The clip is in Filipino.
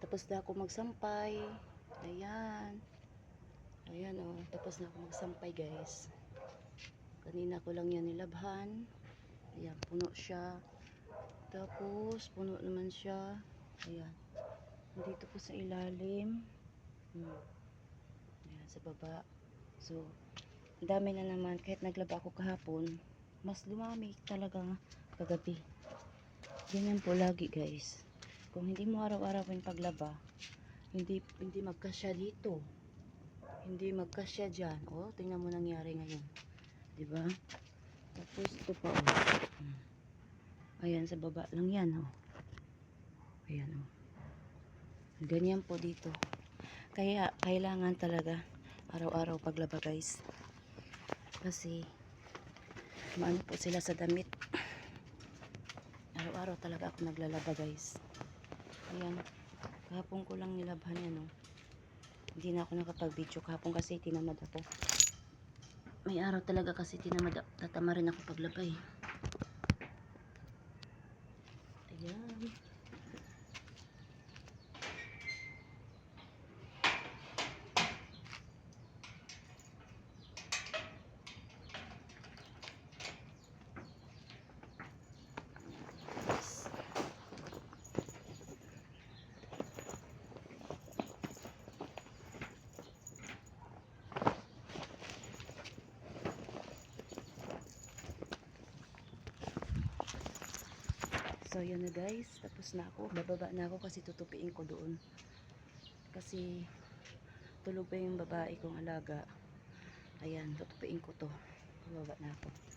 tapos na ako magsampay. Ayan. Ayan oh, tapos na ako magsampay guys. Kanina ko lang yan nilabhan. Ayan, puno siya. Tapos, puno naman siya. Ayan. Dito po sa ilalim. Ayan, sa baba. So, dami na naman. Kahit naglaba ako kahapon, mas dumami talaga kagabi. Ganyan po lagi guys. Kung hindi mo araw-araw yung paglaba, hindi magkasya dito. Hindi magkasya dyan. O, tingnan mo nangyari ngayon. Diba? Tapos ito pa o. Ayan, sa baba lang yan o. Ayan o. Ganyan po dito. Kaya, kailangan talaga araw-araw paglaba guys. Kasi, maano po sila sa damit. Araw-araw talaga ako naglalaba guys. Ayan. Kahapon ko lang nilabhan yan o. Hindi na ako nakapag-video kahapon kasi tinamad ako. May araw talaga kasi tinamad. Tatama rin ako paglaba eh. Ayan. So yun na guys, tapos na ako, bababa na ako kasi tutupiin ko doon. Kasi tulog pa yung babae kong alaga. Ayan, tutupiin ko to. Bababa na ako.